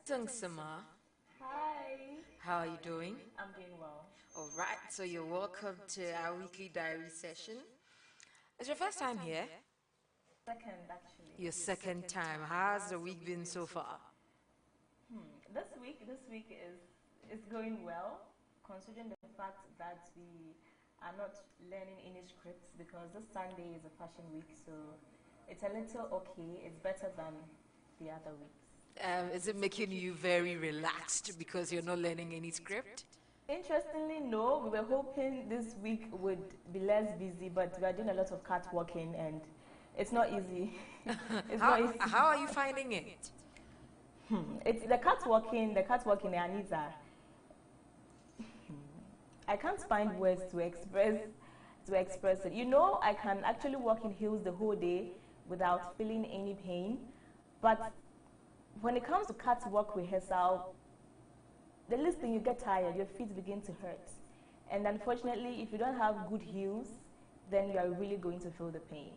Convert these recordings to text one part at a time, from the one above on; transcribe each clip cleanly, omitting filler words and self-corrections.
Tungsama, Hi. how are you doing? I'm doing well. All right, so you're welcome to our weekly diary session. It's your first time here? Second, actually. Your second time. How's the week been so far? This week is going well, considering the fact that we are not learning any scripts because this Sunday is a fashion week, so it's a little okay. It's better than the other weeks. Is it making you very relaxed because you're not learning any script? Interestingly, no. We were hoping this week would be less busy, but we are doing a lot of catwalking and it's not easy. How are you finding it? It's the catwalking, Anita. I can't find words to express it. You know, I can actually walk in heels the whole day without feeling any pain, but when it comes to catwalk rehearsal, the least thing, you get tired, your feet begin to hurt. And unfortunately, if you don't have good heels, then you are really going to feel the pain.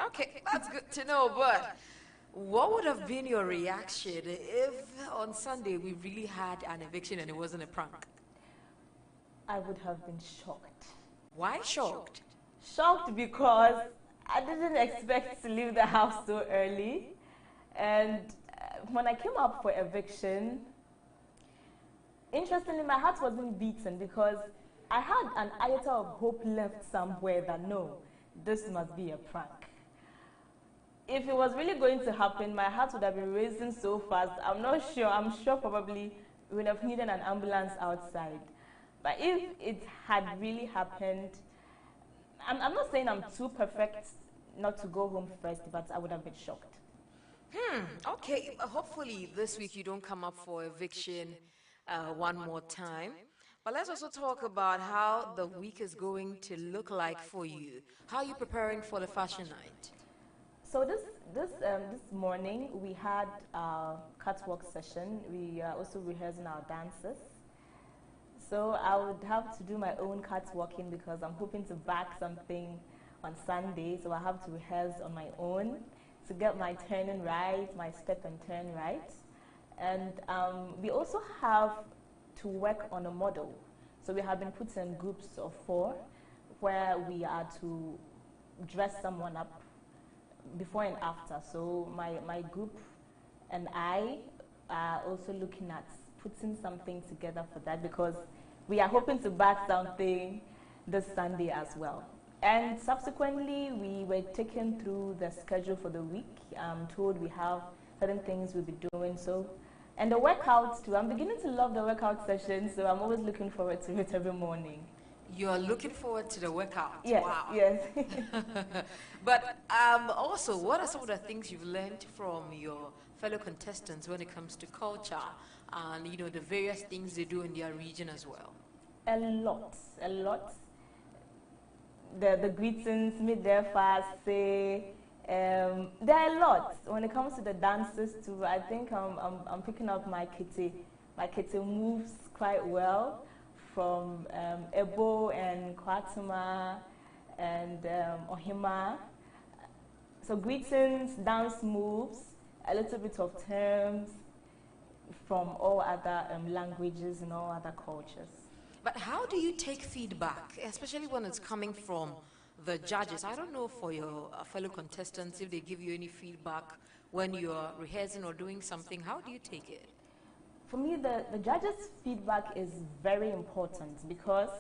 Okay, that's good to know, but what would have been your reaction if on Sunday we really had an eviction and it wasn't a prank? I would have been shocked. Why shocked? Shocked because I didn't expect to leave the house so early. And when I came up for eviction, interestingly, my heart wasn't beaten because I had an iota of hope left somewhere that no, this must be a prank. If it was really going to happen, my heart would have been racing so fast. I'm not sure. I'm sure probably we would have needed an ambulance outside. But if it had really happened, I'm not saying I'm too perfect not to go home first, but I would have been shocked. Okay, hopefully this week you don't come up for eviction one more time. But let's also talk about how the week is going to look like for you. How are you preparing for the fashion night? So this morning we had our catwalk session. We are also rehearsing our dances. So I would have to do my own catwalking because I'm hoping to back something on Sunday. So I have to rehearse on my own to get my turning right, my step and turn right. And we also have to work on a model. So we have been put in groups of 4 where we are to dress someone up before and after. So my group and I are also looking at putting something together for that because we are hoping to back something this Sunday as well. And subsequently, we were taken through the schedule for the week. I'm told we have certain things we'll be doing. So, and the workouts too. I'm beginning to love the workout session, so I'm always looking forward to it every morning. You're looking forward to the workout? Yes, wow. Yes. But also, what are some of the things you've learned from your fellow contestants when it comes to culture and, you know, the various things they do in their region as well? A lot. The greetings, meet there fast, say, there are a lot. When it comes to the dances too, I think I'm picking up my kitty. My kitty moves quite well from Ebo and Kwatuma and Ohima. So greetings, dance moves, a little bit of terms from all other languages and all other cultures. But how do you take feedback, especially when it's coming from the judges? I don't know for your fellow contestants if they give you any feedback when you're rehearsing or doing something. How do you take it? For me, the judges' feedback is very important because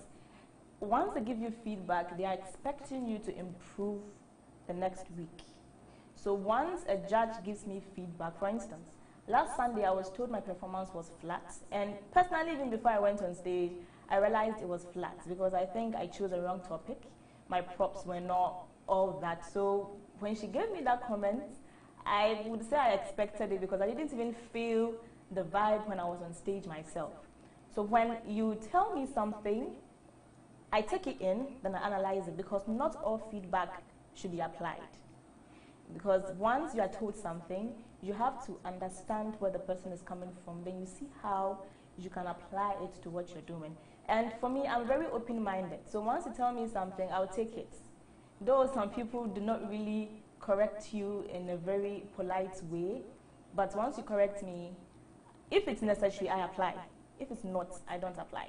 once they give you feedback, they are expecting you to improve the next week. So once a judge gives me feedback, for instance, last Sunday I was told my performance was flat, and personally, even before I went on stage, I realized it was flat because I think I chose a wrong topic. My props were not all that. So when she gave me that comment, I would say I expected it because I didn't even feel the vibe when I was on stage myself. So when you tell me something, I take it in, then I analyze it because not all feedback should be applied. Because once you are told something, you have to understand where the person is coming from. Then you see how you can apply it to what you're doing. And for me, I'm very open-minded. So once you tell me something, I'll take it. Though some people do not really correct you in a very polite way, but once you correct me, If it's necessary, I apply. If it's not, I don't apply.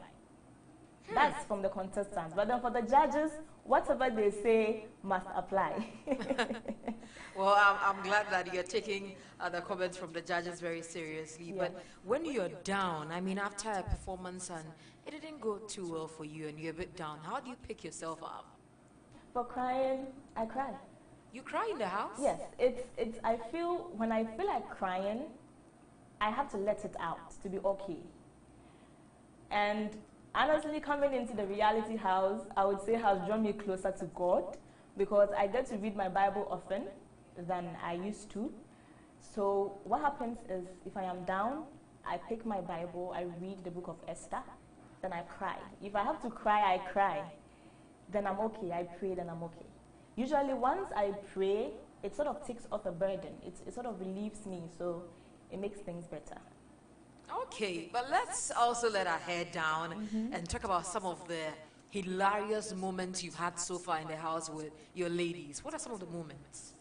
That's from the contestants. But then for the judges, whatever they say must apply. Well, I'm glad that you're taking the comments from the judges very seriously. Yeah. But when you're down, I mean, after a performance and it didn't go too well for you and you're a bit down, how do you pick yourself up? For crying, I cry. You cry in the house? Yes, when I feel like crying, I have to let it out to be okay. And honestly, coming into the reality house, I would say has drawn me closer to God because I get to read my Bible often than I used to. So what happens is if I am down, I pick my Bible, I read the book of Esther, then I cry. If I have to cry, I cry. Then I'm okay. I pray, then I'm okay. Usually once I pray, it sort of takes off a burden. It sort of relieves me, so it makes things better. Okay, but let's also let our hair down and talk about some of the hilarious moments you've had so far in the house with your ladies. What are some of the moments?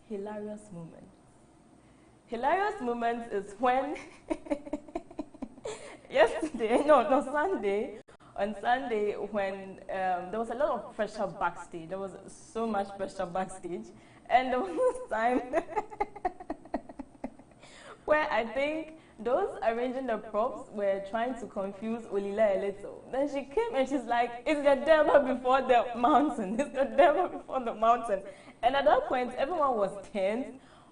Hilarious moments. Hilarious moments is when Sunday. On Sunday, when there was a lot of pressure backstage, there was so much pressure backstage, and there was this time where I think those arranging the props were trying to confuse Olila a little. Then she came and she's like, "It's the devil before the mountain. It's the devil before the mountain." And at that point, everyone was tense,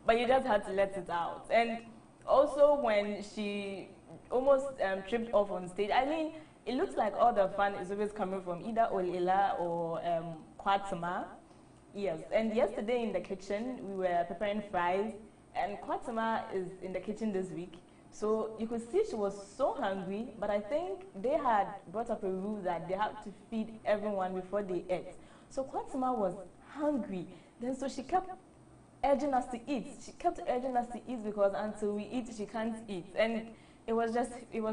but you just had to let it out. And also when she almost tripped off on stage, I mean, it looks like all the fun is always coming from either Olila or Kwatsuma. Yes, and yesterday in the kitchen, we were preparing fries, and Kwatsuma is in the kitchen this week. So you could see she was so hungry, but I think they had brought up a rule that they have to feed everyone before they ate. So Kwatsuma was hungry. Then so she kept urging us to eat. She kept urging us to eat because until we eat, she can't eat. And it was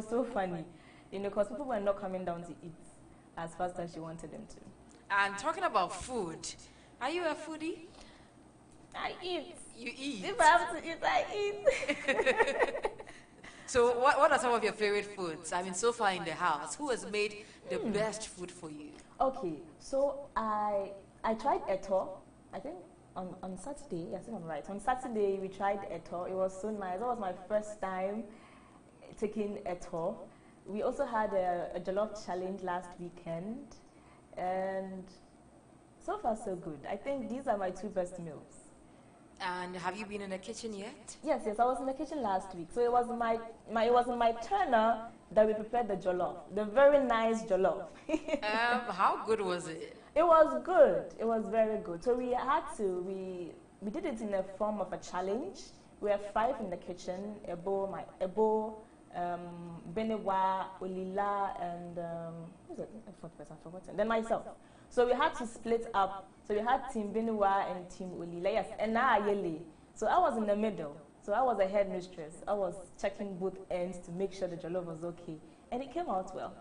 so funny. You know, because people were not coming down to eat as fast as she wanted them to. And talking about food, are you a foodie? I eat. You eat? If I have to eat, I eat. So what are some of your favorite foods? I mean, so far in the house, who has made the best food for you? Okay, so I tried eto, I think on Saturday. Yes, I'm right. On Saturday, we tried eto. It was so nice. That was my first time taking eto. We also had a jollof challenge last weekend, and so far so good. I think these are my two best meals. And have you been in the kitchen yet? Yes, I was in the kitchen last week. So it was my turn that we prepared the jollof, the very nice jollof. How good was it? It was good. It was very good. So we did it in the form of a challenge. We have 5 in the kitchen: Ebo, Benewa, Olila, and who's it? Fourth person, I forgot. Then myself. So we had to split up. So we had Team Benewa and Team Olila. Yes, and now Ayele. So I was in the middle. So I was a headmistress. I was checking both ends to make sure the jollof was okay, and it came out well.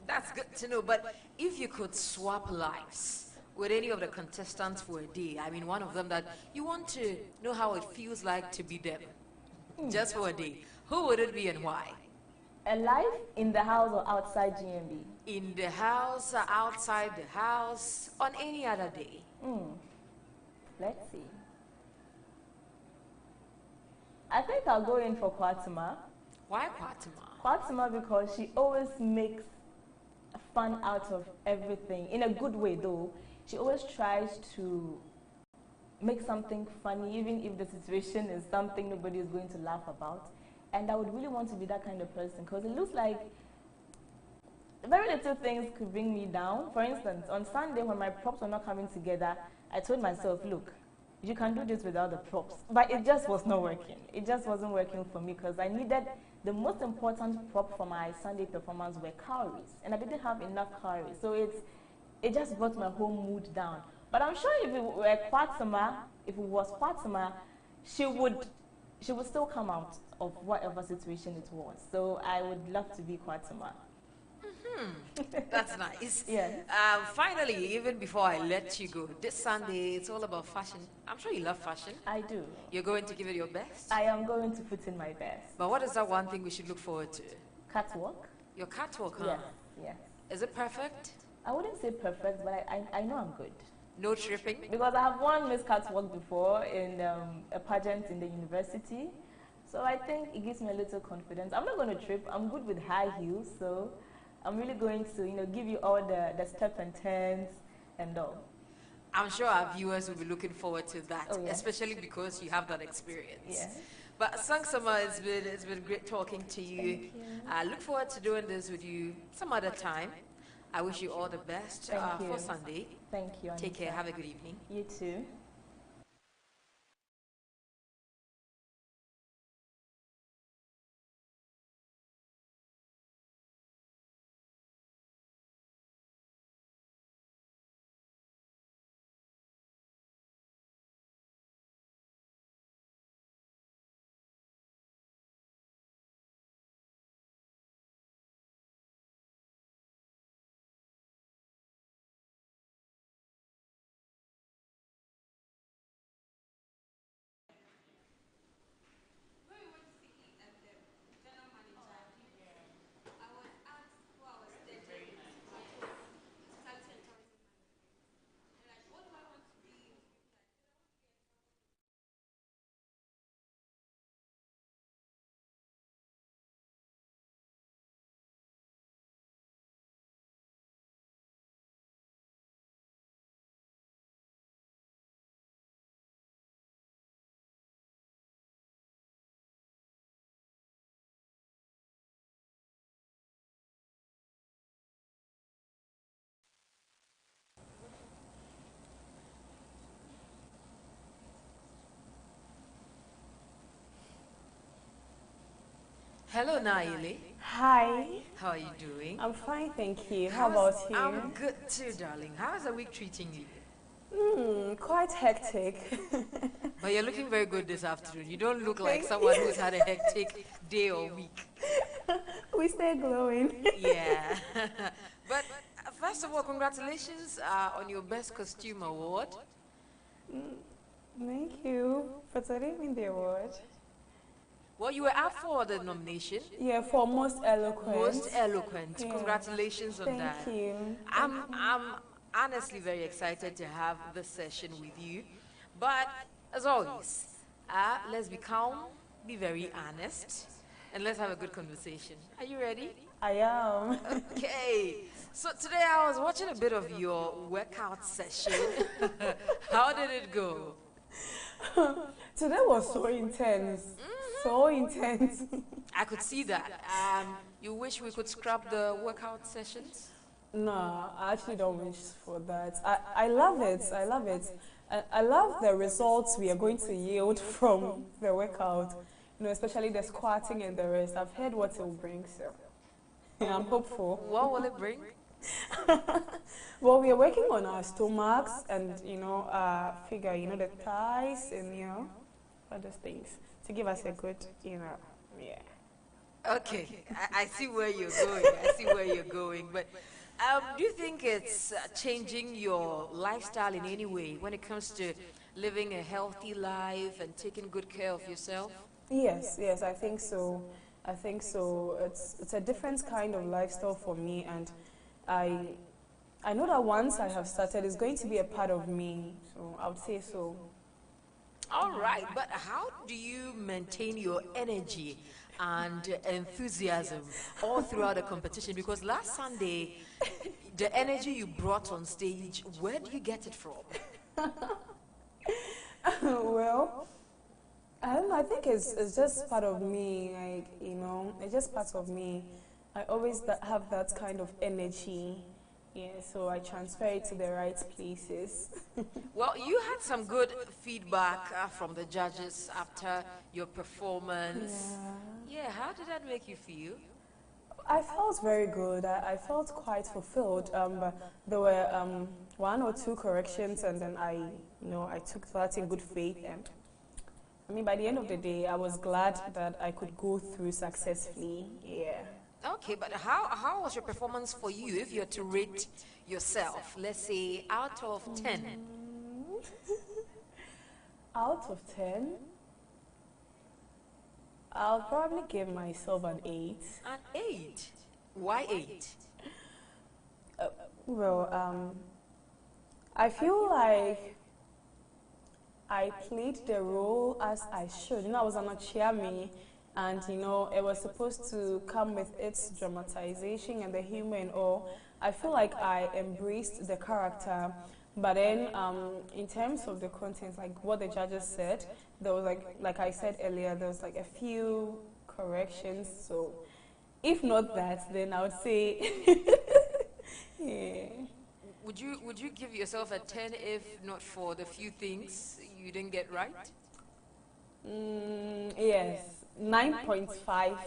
That's good to know. But if you could swap lives with any of the contestants for a day, I mean, one of them that you want to know how it feels like to be them, just for a day, who would it be and why? Alive in the house or outside GMB? In the house, outside the house, on any other day? Let's see. I think I'll go in for Kwatsuma. Why Kwatsuma? Kwatsuma because she always makes fun out of everything. In a good way though. She always tries to make something funny even if the situation is something nobody is going to laugh about. And I would really want to be that kind of person because it looks like very little things could bring me down. For instance, on Sunday when my props were not coming together, I told myself, look, you can do this without the props. But it just was not working. It just wasn't working for me because I needed the most important prop for my Sunday performance were calories. And I didn't have enough calories. So it just brought my whole mood down. But I'm sure if it were Kwatsuma, if it was Kwatsuma, she would still come out of whatever situation it was. So I would love to be Kwatsuma. That's nice. Yes. Finally, even before I let you go, this Sunday, it's all about fashion. I'm sure you love fashion. I do. You're going to give it your best? I am going to put in my best. But what is that one thing we should look forward to? Catwalk? Your catwalk, huh? Yes, yes. Is it perfect? I wouldn't say perfect, but I know I'm good. No tripping? Because I have won Miss Catwalk before in a pageant in the university. So I think it gives me a little confidence. I'm not going to trip. I'm good with high heels, so I'm really going to, give you all the step and turns and all. I'm sure our viewers will be looking forward to that, Oh, yes. especially because you have that experience. Yes. But Sangsama, it's been great talking to you. Thank you. I look forward to doing this with you some other time. I wish you all the best Thank for you. Sunday. Thank you, Anita. Take care. Have a good evening. You too. Hello, Naile. Hi, How are you doing? I'm fine, thank you. How about you? I'm good too, darling. How's the week treating you? Quite hectic. But you're looking very good this afternoon. You don't look like someone who's had a hectic day or week. We stay glowing. Yeah. But first of all, congratulations on your Best Costume Award. Thank you for telling me the award. Well, you were up for the nomination. Yeah, for most eloquent. Most eloquent. Yeah. Congratulations on that. Thank you. I'm honestly very excited to have this session with you. But as always, let's be calm, be very honest, and let's have a good conversation. Are you ready? I am. Okay. So today I was watching a bit of your workout session. How did it go? Today was so intense. So intense. I could see that. You wish we could scrap the workout sessions? No, I actually don't wish for that. I love it. I love it. I love the results we are going to yield from the workout. Especially the squatting and the rest. I've heard what it will bring, so yeah, I'm hopeful. What will it bring? Well, we are working on our stomachs and, figure, the thighs and, other things to give us a good, yeah. Okay, I see where you're going. I see where you're going. But do you think it's changing your lifestyle in any way when it comes to living a healthy life and taking good care of yourself? Yes, I think so. I think so. It's a different kind of lifestyle for me, and I know that once I have started, it's going to be a part of me. So I would say so. All right, but how do you maintain your energy and enthusiasm all throughout the competition? Because last Sunday, the energy you brought on stage, where do you get it from? Well, I don't know. I think it's just part of me. It's just part of me. I always have that kind of energy. Yeah, so I transfer it to the right places. Well, you had some good feedback from the judges after your performance. Yeah, how did that make you feel? I felt very good. I felt quite fulfilled. But there were one or two corrections, and then I took that in good faith. And by the end of the day, I was glad that I could go through successfully. Yeah. Okay, but how was your performance for you if you're to rate yourself, let's say out of 10? Out of 10, I'll probably give myself an 8. An 8. Why 8? Well, I feel like I played the role as I should. I was an Ochiami, and it was supposed to come with its dramatization and the humor and all. I feel like I embraced the character, but then in terms of the content, like what the judges said, there was like I said earlier, there was like a few corrections. So if not that, then I would say, yeah. Would you give yourself a 10 if not for the few things you didn't get right? Yes, 9.5.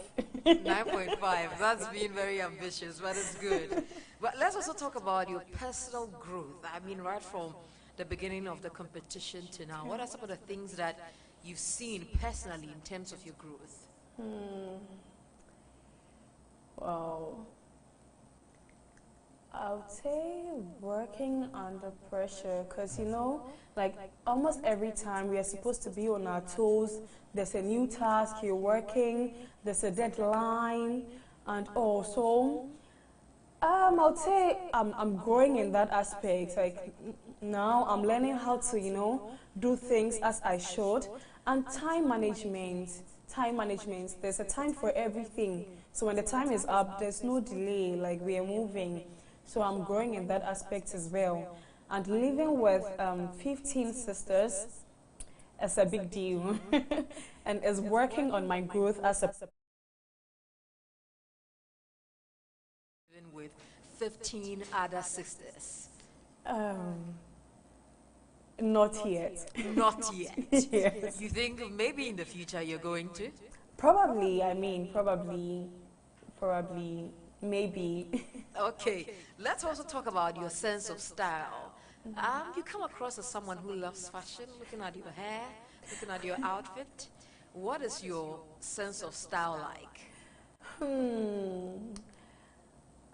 9.5. That's being very ambitious, but it's good. But let's also talk about your personal growth. I mean, right from the beginning of the competition to now, what are some of the things that you've seen personally in terms of your growth? Wow. I would say working under pressure, because like almost every time we are supposed to be on our toes. There's a new task, you're working, there's a deadline, and also I would say I'm growing in that aspect. Like now I'm learning how to do things as I should, and time management. Time management. There's a time for everything. So when the time is up, there's no delay. Like we are moving. So I'm growing in that aspect as well. And living with 15 sisters is a big deal. And is working on my growth as a... Even with 15 other sisters? Not yet. Not yet. Yes. You think maybe in the future you're going to? Probably, maybe. Okay, let's also talk about your sense of style. You come across as someone who loves fashion, looking at your hair, looking at your outfit. What is your sense of style like?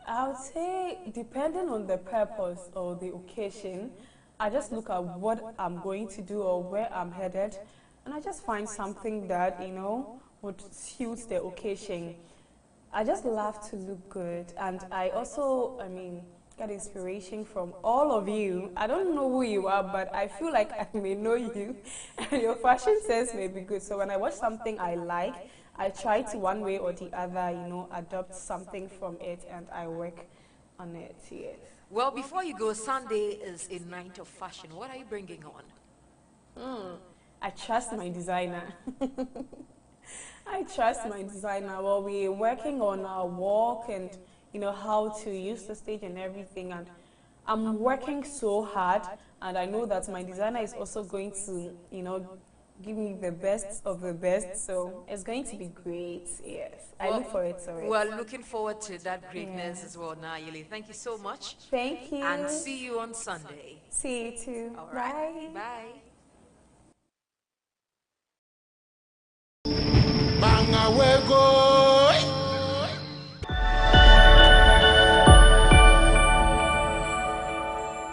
I would say, depending on the purpose or the occasion, I just look at what I'm going to do or where I'm headed, and I just find something that, would suit the occasion. I just love to look good, and I also, get inspiration from all of you. I don't know who you are, but I feel like I may know you, and your fashion sense may be good. So when I watch something I like, I try to one way or the other, adopt something from it, and I work on it, yes. Well, before you go, Sunday is a night of fashion. What are you bringing on? I trust my designer. I trust my designer. Well, we're working on our walk and, how to use the stage and everything. And I'm working so hard, and I know that my designer is also going to, give me the best of the best. So it's going to be great. Yes, I look for it already. We're looking forward to that greatness as well, Nayeli. Thank you so much. Thank you. And see you on Sunday. See you too. All right. Bye.